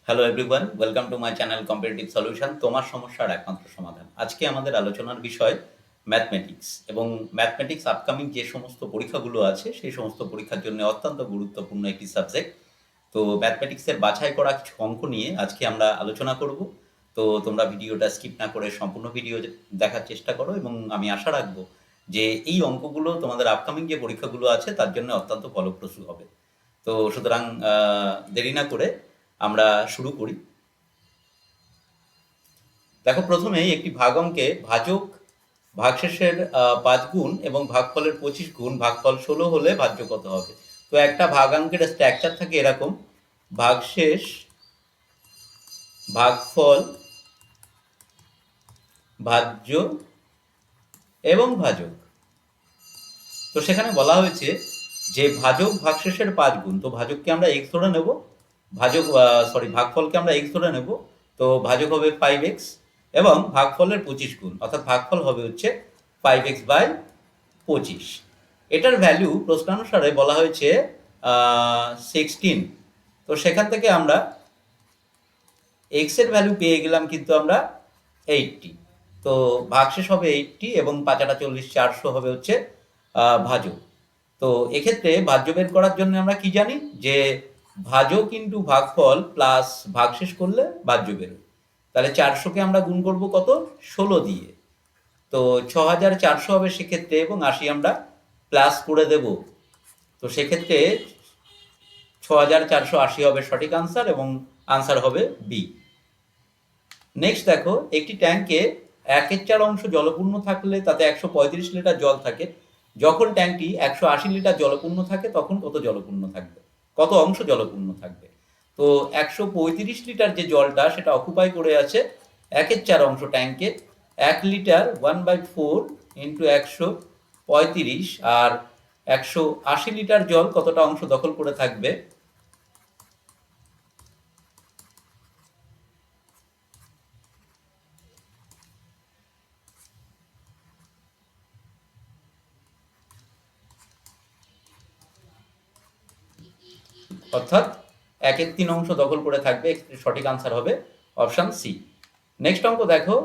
Hello everyone, welcome to my channel competitive solution, তোমার সমস্যার একমাত্র সমাধান। আজকে আমাদের আলোচনার বিষয় ম্যাথমেটিক্স এবং ম্যাথমেটিক্স আপকামিং যে সমস্ত পরীক্ষাগুলো আছে সেই সমস্ত পরীক্ষার জন্য অত্যন্ত গুরুত্বপূর্ণ একটি সাবজেক্ট। তো ম্যাথমেটিক্সের বাছাই করা কিছু অঙ্ক নিয়ে আজকে আমরা আলোচনা করব। তো তোমরা ভিডিওটা স্কিপ না করে সম্পূর্ণ ভিডিও দেখার চেষ্টা করো এবং আমি আশা রাখবো যে এই অঙ্কগুলো তোমাদের আপকামিং যে পরীক্ষাগুলো আছে তার জন্য অত্যন্ত ফলপ্রসূ হবে। তো সুতরাং দেরি না করে আমরা শুরু করি। দেখো, প্রথমেই একটি ভাগ অঙ্কে ভাজক ভাগশেষের ৫ গুণ এবং ভাগফলের ২৫ গুণ, ভাগফল ১৬ হলে ভাজ্য কত হবে? তো একটা ভাগাঙ্কের স্ট্রাকচার থাকে এরকম: ভাগশেষ, ভাগফল, ভাজ্য এবং ভাজক। তো সেখানে বলা হয়েছে যে ভাজক ভাগশেষের ৫ গুণ, তো ভাজককে আমরা এক্স ধরে নেব, ভাগফলকে আমরা এক্স ধরে নেব। তো ভাজক হবে 5x এবং ভাগফলের 25 গুণ, অর্থাৎ ভাগফল হবে হচ্ছে 5x/25। এটার ভ্যালু প্রশ্নানুসারে বলা হয়েছে 16। তো সেখান থেকে আমরা এক্স এর ভ্যালু পেয়ে গেলাম কিন্তু আমরা 80। তো ভাগশেষ হবে 80 এবং 5×40 400 হবে হচ্ছে ভাজক। তো এক্ষেত্রে ভাজ্য বের করার জন্য আমরা কি জানি যে ভাজক ইন্টু ভাগফল প্লাস ভাগশেষ করলে ভাজ্য বেরোয়। তাহলে 400কে আমরা গুণ করব কত? 16 দিয়ে। তো 6400 হবে সেক্ষেত্রে, এবং 80 আমরা প্লাস করে দেব। তো সেক্ষেত্রে 6480 হবে সঠিক আনসার এবং আনসার হবে বি। নেক্সট দেখো, একটি ট্যাঙ্কে 1/4 অংশ জলপূর্ণ থাকলে তাতে 135 লিটার জল থাকে। যখন ট্যাঙ্কটি 180 লিটার জলপূর্ণ থাকে তখন কত জলপূর্ণ থাকবে, কত অংশ জলপূর্ণ থাকবে? তো 135 লিটার যে জলটা সেটা অকুপাই করে আছে 1/4 অংশ ট্যাঙ্কে। 1 লিটার 1/4 ইন্টু 135, আর 180 লিটার জল কতটা অংশ দখল করে থাকবে? অর্থাৎ 1/3 অংশ দখল করে থাকবে। সঠিক আনসার হবে অপশান সি। নেক্সট অঙ্ক দেখো,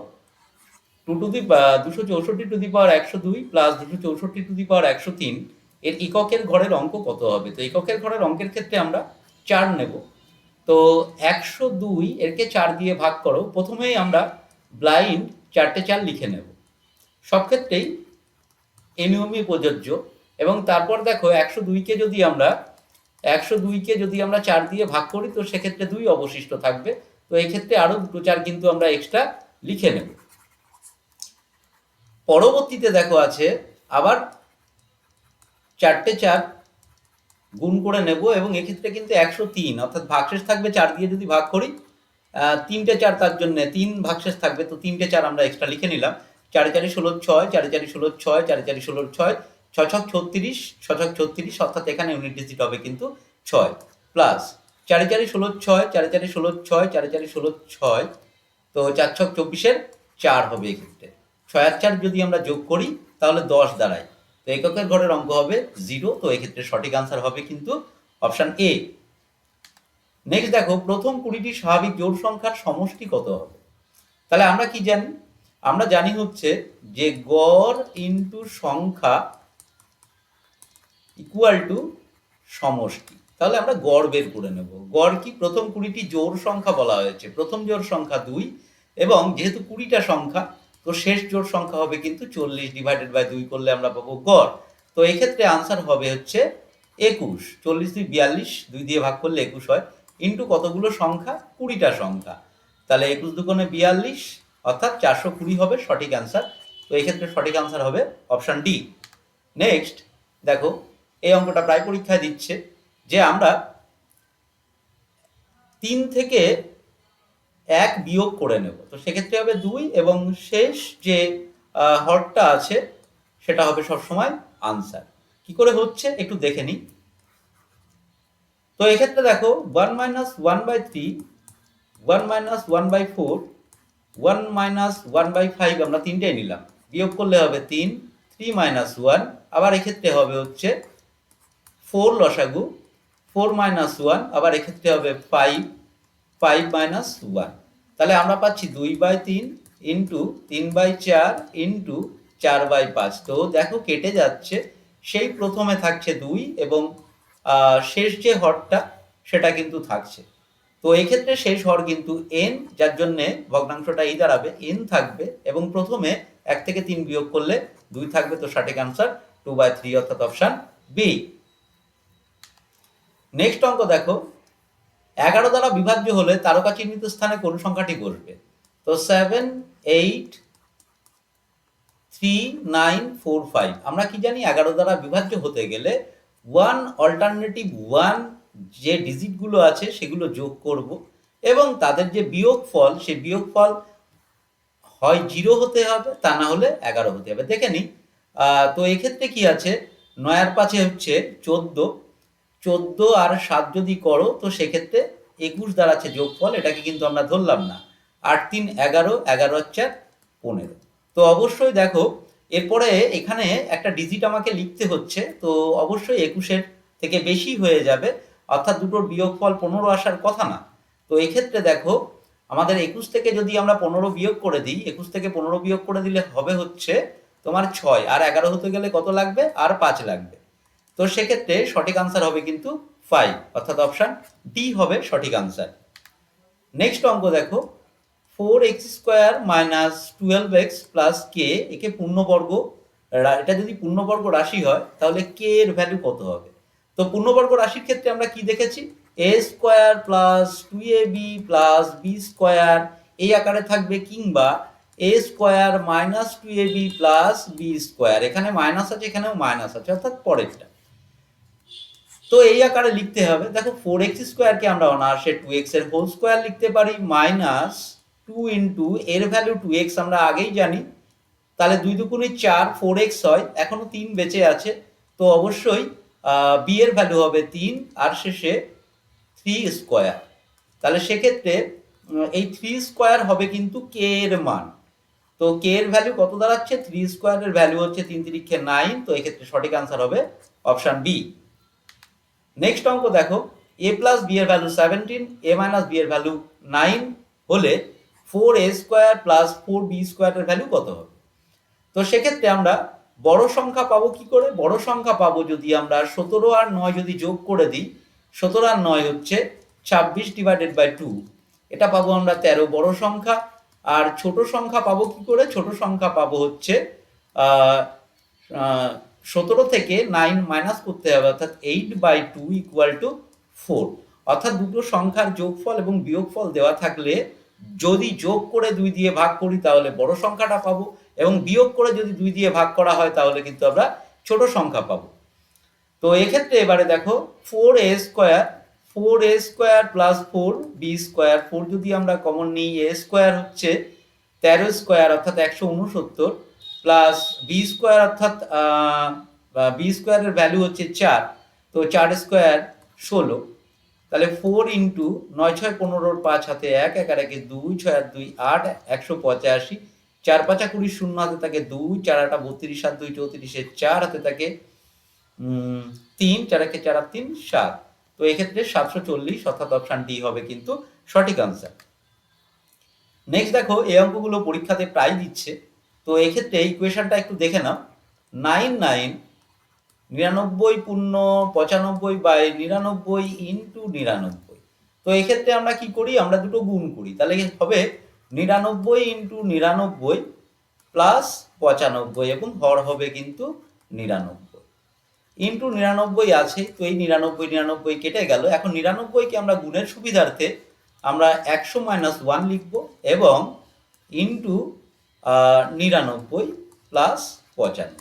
264 প্লাস 264 এর এককের ঘরের অঙ্ক কত হবে? তো এককের ঘরের অঙ্কের ক্ষেত্রে আমরা 4 নেব। তো 102 এরকে 4 দিয়ে ভাগ করো। প্রথমেই আমরা ব্লাইন্ড 4টে 4 লিখে নেব, সব ক্ষেত্রেই এই নিয়মই প্রযোজ্য। এবং তারপর দেখো 102কে যদি আমরা 4 দিয়ে ভাগ করি তো সেক্ষেত্রে 2 অবশিষ্ট থাকবে। তো এই ক্ষেত্রে আরো দুটো 4 কিন্তু আমরা এক্সট্রা লিখে নেব। পরবর্তীতে দেখো আছে আবার 4টে 4 গুণ করে নেব, এবং এক্ষেত্রে কিন্তু 103, অর্থাৎ ভাগশেষ থাকবে 4 দিয়ে যদি ভাগ করি, 3টে 4 তার জন্য 3 ভাগশেষ থাকবে, তো 3টে 4 আমরা এক্সট্রা লিখে নিলাম। 4 4 16 6, 4 4 16 6, 4 4 16 6, 6 6 36, 6 6 36, অর্থাৎ এখানে ইউনিট ডিজিট হবে কিন্তু 6, প্লাস 4 4 16 6, 4 4 16 6, 4 4 16 6, তো 4 6 24-এর 4 হবে এক্ষেত্রে। 6 আর 4 যদি আমরা যোগ করি তাহলে 10 দাঁড়ায়। তো এককের ঘরের অঙ্ক হবে 0। তো এক্ষেত্রে সঠিক আনসার হবে কিন্তু অপশান এ। নেক্সট দেখো, প্রথম 20টি স্বাভাবিক জোড় সংখ্যার সমষ্টি কত হবে? তাহলে আমরা কি জানি? আমরা জানি হচ্ছে যে গড় ইন্টু সংখ্যা ইকুয়াল টু সমষ্টি। তাহলে আমরা গড় বের করে নেব। গড় কি? প্রথম 20টি জোড় সংখ্যা বলা হয়েছে, প্রথম জোড় সংখ্যা 2, এবং যেহেতু 20টা সংখ্যা তো শেষ জোড় সংখ্যা হবে কিন্তু 40/2 করলে আমরা পাবো গড়। তো এক্ষেত্রে আনসার হবে হচ্ছে 21। 40 2 42, 2 দিয়ে ভাগ করলে 21 হয়, ইন্টু কতগুলো সংখ্যা? 20টা সংখ্যা। তাহলে 21 দুগুণে 42, অর্থাৎ 420 হবে সঠিক অ্যান্সার। তো এক্ষেত্রে সঠিক আনসার হবে অপশান ডি। নেক্সট দেখো, এই অঙ্কটা প্রায় পরীক্ষায় দিচ্ছে যে আমরা 3 থেকে 1 বিয়োগ করে নেব। তো সেক্ষেত্রে হবে 2, এবং শেষ যে হরটা আছে সেটা হবে সবসময় আনসার। কি করে হচ্ছে একটু দেখে নিই। তো এক্ষেত্রে দেখো 1 - 1/3, 1 - 1/4, 1 - 1/5, আমরা তিনটেই নিলাম, বিয়োগ করলে হবে 3, 3 - 1, আবার এক্ষেত্রে হবে হচ্ছে 4 লসাগু, 4 - 1, আবার এক্ষেত্রে হবে 5, 5 মাইনাস 1। তাহলে আমরা পাচ্ছি 2/3 ইন্টু 3/4 ইন্টু 4/5। তো দেখো কেটে যাচ্ছে, সেই প্রথমে থাকছে 2 এবং শেষ যে হরটা সেটা কিন্তু থাকছে। তো এক্ষেত্রে শেষ হর কিন্তু n, যার জন্যে ভগ্নাংশটা এই দাঁড়াবে n থাকবে এবং প্রথমে 1 থেকে 3 বিয়োগ করলে 2 থাকবে। তো সঠিক আনসার 2/3 অর্থাৎ অপশন বি। নেক্সট অঙ্ক দেখো, 11 দ্বারা বিভাজ্য হলে তারকা চিহ্নিত স্থানে কোন সংখ্যাটি বসবে? তো 7, 8, 3, 9, 4, 5। আমরা কি জানি 11 দ্বারা বিভাজ্য হতে গেলে 1 অল্টারনেটিভ 1 যে ডিজিটগুলো আছে সেগুলো যোগ করব এবং তাদের যে বিয়োগফল সেই বিয়োগফল হয় 0 হতে হবে, তা না হলে 11 হতে হবে। দেখে নিই। তো এক্ষেত্রে কি আছে, 9 আর 5 হচ্ছে 14, 14 আর 7 যদি করো তো সেক্ষেত্রে 21 দাঁড়াচ্ছে যোগফল, এটাকে কিন্তু আমরা ধরলাম না। 8 3 11, 11 আর 4 15। তো অবশ্যই দেখো এরপরে এখানে একটা ডিজিট আমাকে লিখতে হচ্ছে, তো অবশ্যই 21-এর থেকে বেশি হয়ে যাবে, অর্থাৎ দুটোর বিয়োগফল 15 আসার কথা না। তো এক্ষেত্রে দেখো আমাদের 21 থেকে যদি আমরা 15 বিয়োগ করে দিই, 21 থেকে 15 বিয়োগ করে দিলে হবে হচ্ছে তোমার 6, আর 11 হতে গেলে কত লাগবে? আর 5 লাগবে। তো সেক্ষেত্রে সঠিক আনসার হবে কিন্তু 5, অর্থাৎ অপশন ডি হবে সঠিক আনসার। নেক্সট অঙ্ক দেখো, 4x square minus 12x plus কে, একে পূর্ণবর্গ, এটা যদি পূর্ণবর্গ রাশি হয় তাহলে কে এর ভ্যালু কত হবে? তো পূর্ণবর্গ রাশির ক্ষেত্রে আমরা কি দেখেছি, A square plus 2ab plus B square এই আকারে থাকবে, কিংবা A square minus 2ab plus B square, এখানে মাইনাস আছে এখানেও মাইনাস আছে, অর্থাৎ পরেরটা। তো এই আকারে লিখতে হবে। দেখো 4x স্কোয়ারকে আমরা অনায়াসে 2x এর হোল স্কোয়ার লিখতে পারি, মাইনাস 2 ইন্টু এর ভ্যালু 2x আমরা আগেই জানি, তাহলে 2 দুগুণে 4, 4x হয়, এখনো 3 বেঁচে আছে। তো অবশ্যই বি এর ভ্যালু হবে 3 আর শেষে 3 স্কোয়ার। তাহলে সেক্ষেত্রে এই 3 স্কোয়ার হবে কিন্তু কে এর মান। তো কে এর ভ্যালু কত দাঁড়াচ্ছে? 3 স্কোয়ারের ভ্যালু হচ্ছে 3 3 9। তো এক্ষেত্রে সঠিক আনসার হবে অপশন বি। নেক্সট অঙ্ক দেখো, a প্লাস বি এর ভ্যালু 17, a মাইনাস বি এর ভ্যালু 9 হলে 4a স্কোয়ার প্লাস 4b স্কোয়ারের ভ্যালু কত হবে? তো সেক্ষেত্রে আমরা বড় সংখ্যা পাবো কি করে? বড় সংখ্যা পাবো যদি আমরা 17 আর 9 যদি যোগ করে দিই, 17 আর 9 হচ্ছে 26 ডিভাইডেড বাই 2, এটা পাবো আমরা 13 বড় সংখ্যা। আর ছোট সংখ্যা পাবো কি করে? ছোট সংখ্যা পাবো হচ্ছে 17 থেকে 9 মাইনাস করতে হবে, অর্থাৎ 8/2 ইকুয়াল টু 4। অর্থাৎ দুটো সংখ্যার যোগফল এবং বিয়োগফল দেওয়া থাকলে যদি যোগ করে 2 দিয়ে ভাগ করি তাহলে বড় সংখ্যাটা পাবো, এবং বিয়োগ করে যদি 2 দিয়ে ভাগ করা হয় তাহলে কিন্তু আমরা ছোট সংখ্যা পাবো। তো এক্ষেত্রে এবারে দেখো 4a square plus 4b square, 4 যদি আমরা কমন নিই, a স্কোয়ার হচ্ছে 13 স্কোয়ার অর্থাৎ 169, প্লাস বি স্কোয়ার অর্থাৎ বি স্কোয়ারের ভ্যালু হচ্ছে 4, তো 4 স্কোয়ার 16। তাহলে 4 ইন্টু 9 6 15, 5 হাতে 1, 1 আর 1 2, 6 আর 2 8, 185, 4 5 20, 0 হাতে থাকে 2, 4 8 32, 7 2 34, 4 হাতে থাকে 3, 4 1 4 আর 3 7। তো এক্ষেত্রে 740, অর্থাৎ অপশন ডি হবে কিন্তু সঠিক আনসার। নেক্সট দেখো, এই অঙ্কগুলো পরীক্ষাতে প্রায় দিচ্ছে, তো এক্ষেত্রে ইকুয়েশনটা একটু দেখে নাও। 9 9 99 পূর্ণ 95/99 ইন্টু 99। তো এক্ষেত্রে আমরা কি করি, আমরা দুটো গুণ করি, তাহলে হবে 99 ইন্টু 99 প্লাস 95 এবং হর হবে কিন্তু 99 ইন্টু 99 আছে। তো এই 99 99 কেটে গেল। এখন 99কে আমরা গুণের সুবিধার্থে আমরা 100 - 1 লিখব এবং ইন্টু 99 প্লাস 95।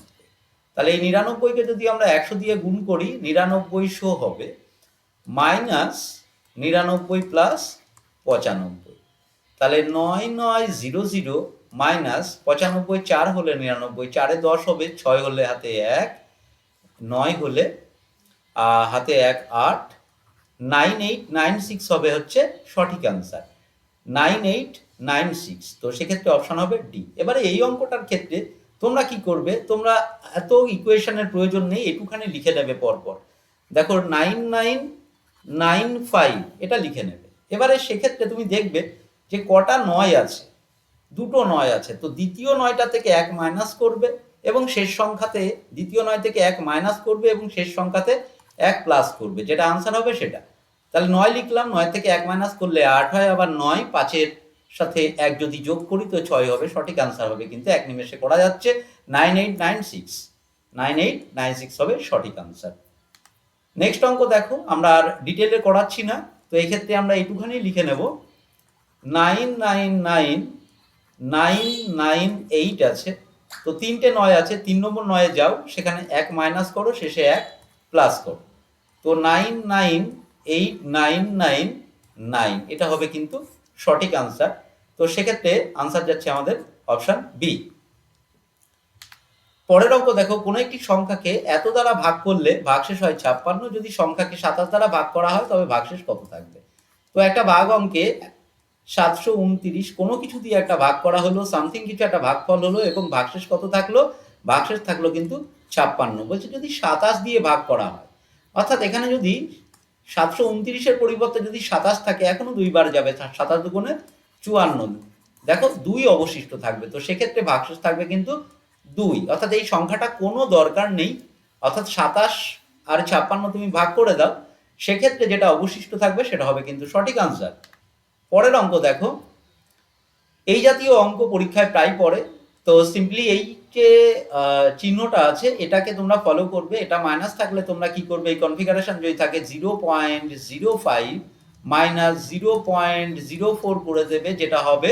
তাহলে এই 99কে যদি আমরা 100 দিয়ে গুণ করি 9900 হবে, মাইনাস 99 প্লাস 95। তাহলে 9900 মাইনাস 95, 4 হলে 99, 4 এ 10 হবে, 6 হলে হাতে 1, 9 হলে হাতে 1 8, 9896 হবে হচ্ছে সঠিক আনসার, 9896। তো সেক্ষেত্রে অপশন হবে ডি। এবারে এই অঙ্কটার ক্ষেত্রে তোমরা কি করবে, তোমরা এত ইকুয়েশনের প্রয়োজন নেই, একটুখানি লিখে নেবে পরপর। দেখো 9995 এটা লিখে নেবে, এবারে সেক্ষেত্রে তুমি দেখবে যে কটা 9 আছে, দুটো 9 আছে, তো দ্বিতীয় 9টা থেকে 1 মাইনাস করবে এবং শেষ সংখ্যাতে দ্বিতীয় 9 থেকে 1 মাইনাস করবে এবং শেষ সংখ্যাতে 1 প্লাস করবে, যেটা আনসার হবে সেটা। তাহলে 9 লিখলাম, 9 থেকে 1 মাইনাস করলে 8 হয়, আবার 9 5-এর সাথে 1 যদি যোগ করি তো 6 হবে, সঠিক আনসার হবে কিন্তু এক নিমেষে করা যাচ্ছে 9896। 9896 হবে সঠিক আনসার। নেক্সট অঙ্ক দেখো, আমরা আর ডিটেলে করাচ্ছি না, তো এই ক্ষেত্রে আমরা এইটুখানি লিখে নেব 999998 আছে, তো তিনটে 9 আছে, 3 নম্বর 9-এ যাও, সেখানে 1 মাইনাস করো, শেষে 1 প্লাস করো, তো 998999 এটা হবে কিন্তু সঠিক আনসার। তো সেক্ষেত্রে আনসার যাচ্ছে আমাদের অপশন বি। পরের অঙ্ক দেখো, কোনো একটি সংখ্যাকে এত দ্বারা ভাগ করলে ভাগশেষ হয় 56, যদি সংখ্যাকে 27 দ্বারা ভাগ করা হয় তবে ভাগশেষ কত থাকবে? তো একটা ভাগ অঙ্কে 729 কোনো কিছু দিয়ে একটা ভাগ করা হলো, সামথিং কিছু একটা ভাগফল হলো এবং ভাগশেষ কত থাকলো? ভাগশেষ থাকলো কিন্তু 56। বলছে যদি 27 দিয়ে ভাগ করা হয়, অর্থাৎ এখানে যদি 729-এর পরিবর্তে যদি 27 থাকে, এখনো দুইবার যাবে, 27 দুগুণে 54, দেখো 2 অবশিষ্ট থাকবে, তো সেক্ষেত্রে ভাগশেষ থাকবে কিন্তু 2, অর্থাৎ এই সংখ্যাটা কোনো দরকার নেই, অর্থাৎ 27 আর 56 তুমি ভাগ করে দাও, সেক্ষেত্রে যেটা অবশিষ্ট থাকবে সেটা হবে কিন্তু সঠিক আনসার। পরের অঙ্ক দেখো, এই জাতীয় অঙ্ক পরীক্ষায় প্রায় পড়ে, তো সিম্পলি এই যে চিহ্নটা আছে এটাকে তোমরা ফলো করবে, এটা মাইনাস থাকলে তোমরা কি করবে, এই কনফিগারেশন যদি থাকে 0.05 মাইনাস 0.04 করে দেবে, যেটা হবে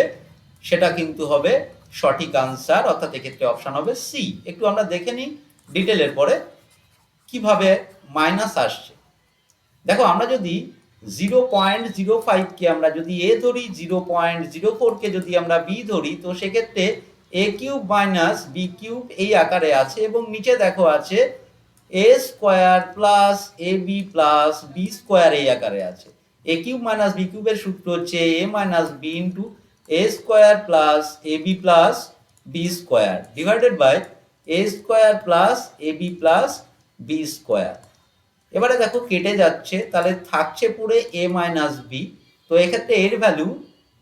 সেটা কিন্তু হবে সঠিক আনসার, অর্থাৎ এক্ষেত্রে অপশন হবে সি। একটু আমরা দেখে নিই ডিটেলের পরে কিভাবে মাইনাস আসছে। দেখো আমরা যদি 0.05-কে আমরা যদি এ ধরি, 0.04-কে যদি আমরা বি ধরি, তো সেক্ষেত্রে এ কিউব মাইনাস বি কিউব এই আকারে আছে এবং নিচে দেখো আছে এ square plus A B plus B square এই আকারে আছে। এ কিউব মাইনাস বি কিউবের সূত্র হচ্ছে A minus B into A square plus A B plus B square divided by A square plus A B plus B square. এবারে দেখো কেটে যাচ্ছে, তাহলে থাকছে পুরো এ মাইনাস বি, তো এক্ষেত্রে এর ভ্যালু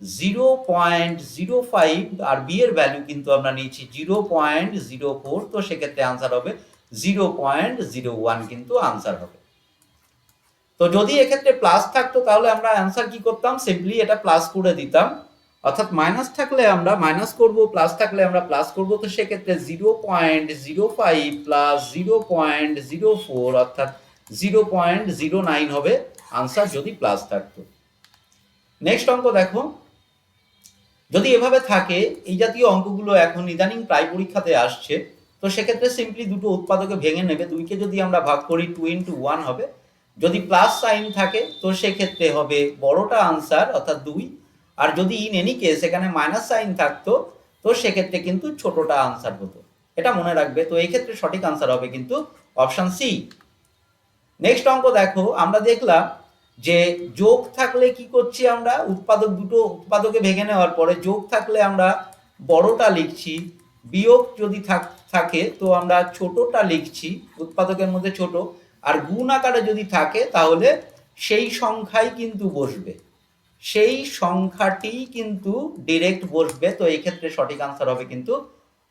0.05 আর বি এর ভ্যালু কিন্তু আমরা নিয়েছি 0.04, তো সেক্ষেত্রে আনসার হবে 0.01 কিন্তু আনসার হবে। তো যদি এক্ষেত্রে প্লাস থাকতো তাহলে আমরা আনসার কি করতাম, সিম্পলি এটা প্লাস করে দিতাম, অর্থাৎ মাইনাস থাকলে আমরা মাইনাস করব, প্লাস থাকলে আমরা প্লাস করব, তো সেক্ষেত্রে 0.05 প্লাস 0.04 অর্থাৎ 0.09 হবে আনসার যদি প্লাস থাকতো। নেক্সট অঙ্ক দেখো, যদি এভাবে থাকে, এই জাতীয় অঙ্কগুলো এখন ইদানিং প্রায় পরীক্ষাতে আসছে, তো সেক্ষেত্রে সিম্পলি দুটো উৎপাদকে ভেঙে নেবে, 2কে যদি আমরা ভাগ করি 2 into 1 হবে, যদি প্লাস সাইন থাকে তো সেক্ষেত্রে হবে বড়টা আনসার অর্থাৎ 2, আর যদি ইন এনি কেস এখানে মাইনাস সাইন থাকতো তো সেক্ষেত্রে কিন্তু ছোটটা আনসার হতো, এটা মনে রাখবে। তো এই ক্ষেত্রে সঠিক আনসার হবে কিন্তু অপশন সি। নেক্সট অঙ্ক দেখো, আমরা দেখলাম যে যোগ থাকলে কি করছি আমরা, উৎপাদক দুটো উৎপাদকে ভেঙে নেওয়ার পরে যোগ থাকলে আমরা বড়টা লিখছি, বিয়োগ যদি থাকে তো আমরা ছোটটা লিখছি, উৎপাদকের মধ্যে ছোট, আর গুণ আকারে যদি থাকে তাহলে সেই সংখ্যাই কিন্তু বসবে, সেই সংখ্যাটি কিন্তু ডিরেক্ট বসবে, তো এই ক্ষেত্রে সঠিক আনসার হবে কিন্তু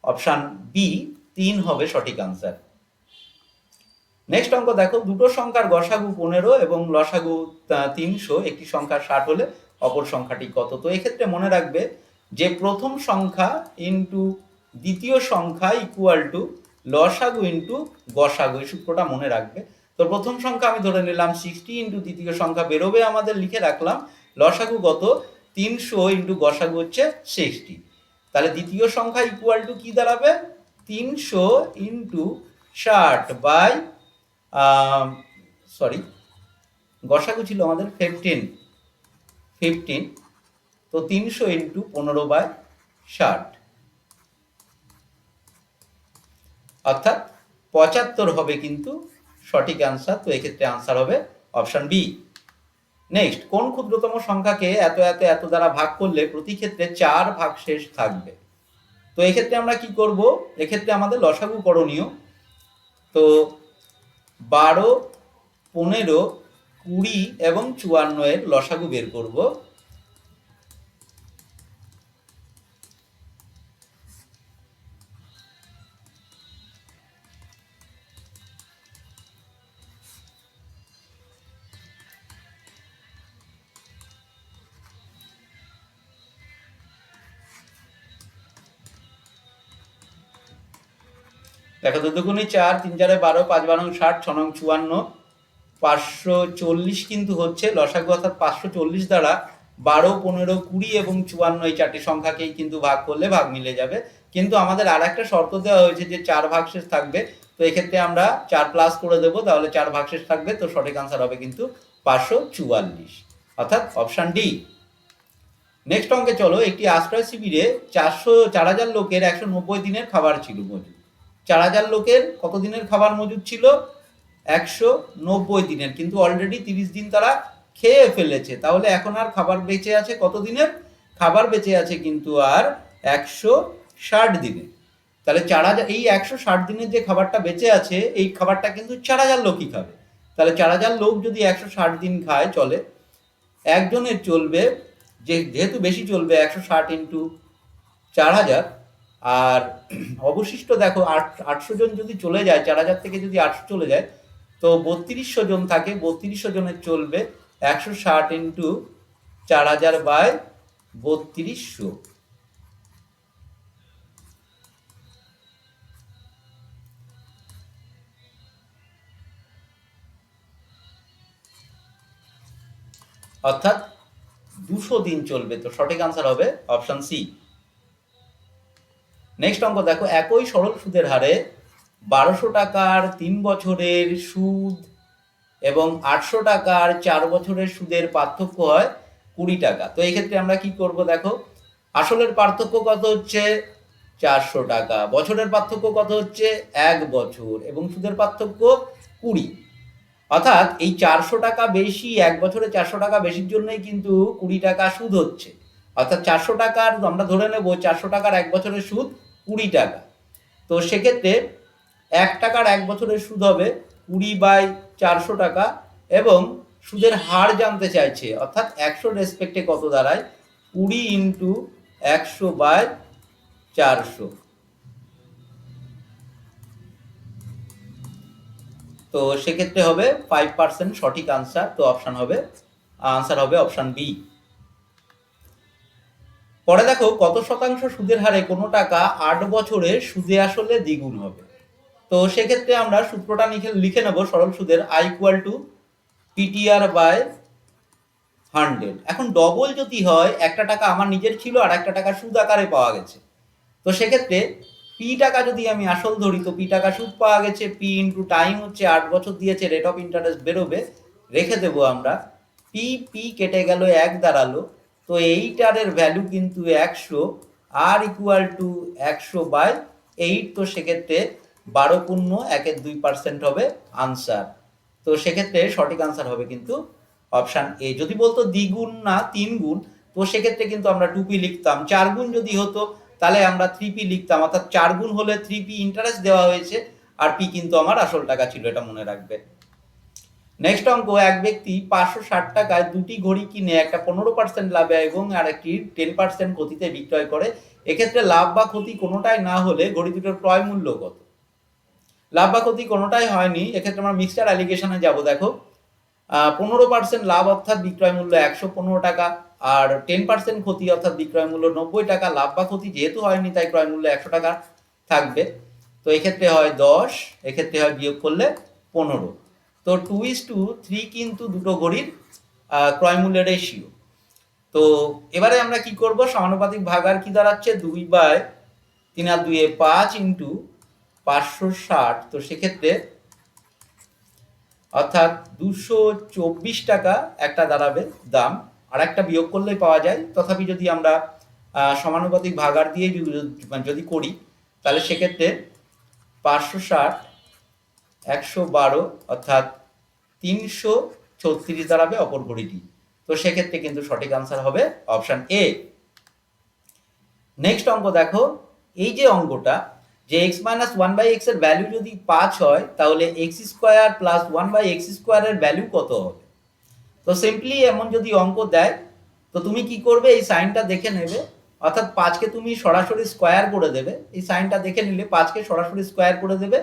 অপশন বি, 3 হবে সঠিক আনসার। নেক্সট অঙ্ক দেখো, দুটো সংখ্যার গসাগু 15 এবং লসাগু 300, একটি সংখ্যা 60 হলে অপর সংখ্যাটি কত? তো এক্ষেত্রে মনে রাখবে যে প্রথম সংখ্যা ইন্টু দ্বিতীয় সংখ্যা ইকুয়াল টু লসাগু ইন্টু গসাগু, এই সূত্রটা মনে রাখবে। তো প্রথম সংখ্যা আমি ধরে নিলাম 60 ইন্টু দ্বিতীয় সংখ্যা বেরোবে আমাদের, লিখে রাখলাম লসাগু কত 300 ইন্টু গসাগু হচ্ছে 60, তাহলে দ্বিতীয় সংখ্যা ইকুয়াল টু কি দাঁড়াবে 300 ইন্টু 60 বাই গসাগু ছিল আমাদের 15, তো 300 ইন্টু 15 বাই 60 অর্থাৎ 75 হবে কিন্তু সঠিক আনসার, তো এক্ষেত্রে আনসার হবে অপশন বি। নেক্সট, কোন ক্ষুদ্রতম সংখ্যাকে এত এত এত দ্বারা ভাগ করলে প্রতি ক্ষেত্রে 4 ভাগশেষ থাকবে? তো এক্ষেত্রে আমরা কি করব, এক্ষেত্রে আমাদের লসাগু করণীয়, তো 12, 15, 20 এবং 54 এর লসাগু বের করব। দেখো 2 দুগুণে 4, 3 4 12, 5 12 60, 6 9 54, 540 কিন্তু হচ্ছে লসাগু, অর্থাৎ 540 দ্বারা 12, 15, 20 এবং 54 এই চারটি সংখ্যাকেই কিন্তু ভাগ করলে ভাগ মিলে যাবে। কিন্তু আমাদের আর একটা শর্ত দেওয়া হয়েছে যে 4 ভাগশেষ থাকবে, তো এক্ষেত্রে আমরা 4 প্লাস করে দেবো, তাহলে 4 ভাগশেষ থাকবে, তো সঠিক আনসার হবে কিন্তু 544, অর্থাৎ অপশন ডি। নেক্সট অঙ্কে চলো, একটি আশ্রয় শিবিরে 4000 লোকের 190 দিনের খাবার ছিল মজুদ। 4000 লোকের কত দিনের খাবার মজুদ ছিল? 190 দিনের, কিন্তু অলরেডি 30 দিন তারা খেয়ে ফেলেছে, তাহলে এখন আর খাবার বেঁচে আছে কত দিনের? খাবার বেঁচে আছে কিন্তু আর 160 দিনের। তাহলে 4000, এই 160 দিনের যে খাবারটা বেঁচে আছে, এই খাবারটা কিন্তু 4000 লোকই খাবে। তাহলে 4000 লোক যদি 160 দিন খায়, চলে একজনের চলবে, যেহেতু বেশি চলবে 160 ইন্টু 4000, আর অবশিষ্ট দেখো 800 জন যদি চলে যায়, 4000 থেকে যদি 800 চলে যায়, তো 3200 জন থাকে, 3200 জনের চলবে 160 ইন্টু 4000 বাই 3200। অর্থাৎ 200 দিন চলবে, তো সঠিক আনসার হবে অপশন সি। নেক্সট অঙ্ক দেখো, একই সরল সুদের হারে 1200 টাকার 3 বছরের সুদ এবং 800 টাকার 4 বছরের সুদের পার্থক্য হয় 20 টাকা। তো এই ক্ষেত্রে আমরা কি করব? দেখো, আসলের পার্থক্য কত হচ্ছে? 400 টাকা, বছরের পার্থক্য কত হচ্ছে? 1 বছর, এবং সুদের পার্থক্য 20। অর্থাৎ এই 400 টাকা বেশি, 1 বছরে 400 টাকা বেশির জন্যই কিন্তু 20 টাকা সুদ হচ্ছে। অর্থাৎ 400 টাকার, আমরা ধরে নেব 400 টাকার 1 বছরের সুদ 20 টাকা। তো সেক্ষেত্রে 1 টাকার 1 বছরের সুদ হবে 20/400 টাকা, এবং সুদের হার জানতে চাইছে, অর্থাৎ 100 রেসপেক্টে কত দাঁড়ায়? 20 ইন্টু 100/400। তো সেক্ষেত্রে হবে 5% সঠিক আনসার, তো আনসার হবে অপশন বি। পরে দেখো, কত শতাংশ সুদের হারে কোনো টাকা 8 বছরে সুদে আসলে দ্বিগুণ হবে। তো সেক্ষেত্রে আমরা সূত্রটা লিখে নেব সরল সুদের, I equal to PTR by 100। এখন ডবল যদি হয়, একটা টাকা আমার নিজের ছিল আর একটা টাকা সুদ আকারে পাওয়া গেছে, তো সেক্ষেত্রে পি টাকা যদি আমি আসল ধরি, তো পি টাকা সুদ পাওয়া গেছে, পি ইন্টু টাইম হচ্ছে 8 বছর দিয়েছে, রেট অফ ইন্টারেস্ট বেরোবে, রেখে দেবো আমরা, পি পি কেটে গেল, 1 দাঁড়ালো, তো এইটারের ভ্যালু কিন্তু 100, আর ইকুয়াল টু 100/8। তো সেক্ষেত্রে 12.1-2% হবে আনসার। তো সেক্ষেত্রে সঠিক আনসার হবে কিন্তু অপশান এ। যদি বলতো দ্বিগুণ না 3 গুণ, তো সেক্ষেত্রে কিন্তু আমরা 2p লিখতাম। 4 গুণ যদি হতো, তাহলে আমরা 3p লিখতাম, অর্থাৎ 4 গুণ হলে 3p ইন্টারেস্ট দেওয়া হয়েছে, আর p কিন্তু আমার আসল টাকা ছিল, এটা মনে রাখবে। নেক্সট অঙ্ক, এক ব্যক্তি 560 টাকায় দুটি ঘড়ি কিনে একটা 15% লাভে এবং আরেকটি 10% ক্ষতিতে বিক্রয় করে। এক্ষেত্রে লাভ বা ক্ষতি কোনোটাই না হলে ঘড়ি দুটোর ক্রয় মূল্য কত? লাভ বা ক্ষতি কোনোটাই হয়নি, এক্ষেত্রে আমরা মিক্সচার অ্যালিগেশনে যাব। দেখো, 15% লাভ অর্থাৎ বিক্রয় মূল্য 115 টাকা, আর 10% ক্ষতি অর্থাৎ বিক্রয় মূল্য 90 টাকা। লাভ বা ক্ষতি যেহেতু হয়নি, তাই ক্রয় মূল্য 100 টাকা থাকবে। তো এক্ষেত্রে হয় 10, এক্ষেত্রে হয় বিয়োগ করলে 15। তো 2:3 কিন্তু দুটো ঘড়ির ক্রয় মূল্যের রেশিও। তো এবারে আমরা কি করব? সমানুপাতিক ভাগ আর কি দাঁড়াচ্ছে? 2/3 আর 2 5 ইন্টু 560। তো সেক্ষেত্রে অর্থাৎ 224 টাকা একটা দাঁড়াবে দাম, আর একটা বিয়োগ করলেই পাওয়া যায়। তথাপি যদি আমরা সমানুপাতিক ভাগার দিয়ে যদি করি, তাহলে সেক্ষেত্রে 560 112 অর্থাৎ 336 দাঁড়াবে অপর ঘড়িটি। তো সেক্ষেত্রে কিন্তু সঠিক আনসার হবে অপশন এ। নেক্সট অঙ্ক দেখো, এই যে অঙ্কটা, যে x - 1/x এর ভ্যালু যদি 5 হয়, তাহলে x² + 1/x² এর ভ্যালু কত হবে? তো সিম্পলি এমন যদি অঙ্ক দেয় তো তুমি কি করবে, এই সাইনটা দেখে নেবে, অর্থাৎ 5কে তুমি সরাসরি স্কোয়ার করে দেবে। এই সাইনটা দেখে নিলে 5কে সরাসরি স্কোয়ার করে দেবে,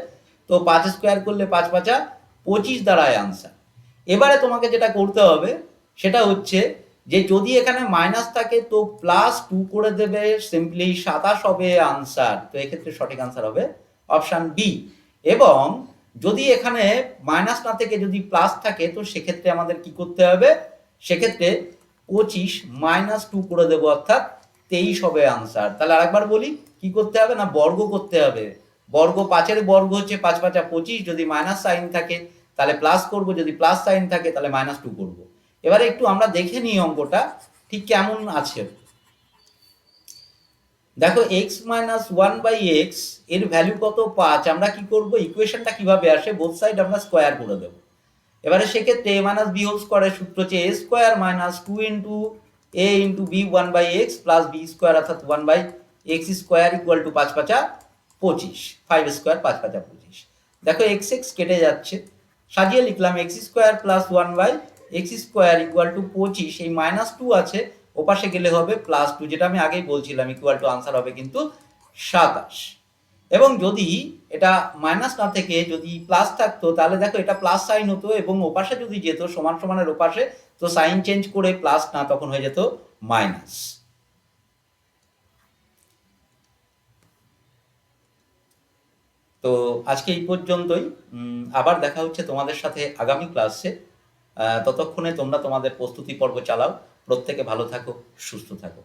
তো 5 স্কোয়ার করলে 5 5 25 দাঁড়ায় আনসার। এবারে তোমাকে যেটা করতে হবে সেটা হচ্ছে যে যদি এখানে মাইনাস থাকে তো +2 করে দেবে, সিম্পলি 27 হবে আনসার। তো এক্ষেত্রে সঠিক আনসার হবে অপশান বি। এবং যদি এখানে মাইনাস না থেকে যদি প্লাস থাকে তো সেক্ষেত্রে আমাদের কি করতে হবে, সেক্ষেত্রে 25 -2 করে দেবো, অর্থাৎ 23 হবে আনসার। তাহলে আরেকবার বলি কি করতে হবে না, বর্গ করতে হবে। বর্গ 5-এর বর্গ হচ্ছে 5 5 25, যদি মাইনাস সাইন থাকে তাহলে প্লাস করব, যদি প্লাস সাইন থাকে তাহলে -2 করব। এবারে একটু আমরা দেখে নিই অঙ্কটা ঠিক কেমন আছে। দেখো x - 1/x এর ভ্যালু কত 5। আমরা কি করব, ইকুয়েশনটা কিভাবে আসে, বোথ সাইড আমরা স্কোয়ার করে দেব। এবারে সেক্ষেত্রে a - b হোল স্কোয়ারের সূত্র হচ্ছে a square - 2 into a into b 1/x plus b square, অর্থাৎ 1/x square equal to 5 5 25, 5 square 5 5 25। দেখো x x কেটে যাচ্ছে, সাজিয়ে লিখলাম x square plus 1/x square equal to 25, এই -2 আছে ওপাশে গেলে হবে +2, যেটা আমি আগেই বলছিলাম, ইকুয়াল টু আনসার হবে কিন্তু 27। এবং যদি এটা মাইনাস না থেকে যদি প্লাস থাকতো তাহলে দেখো এটা প্লাস সাইন হতো, এবং ওপাশে যদি যেত সমান সমানের ওপাশে তো সাইন চেঞ্জ করে প্লাস না তখন হয়ে যেত মাইনাস। তো আজকে এই পর্যন্তই, আবার দেখা হচ্ছে তোমাদের সাথে আগামী ক্লাসে। ততক্ষণে তোমরা তোমাদের প্রস্তুতি পর্ব চালাও। প্রত্যেকে ভালো থাকো, সুস্থ থাকো।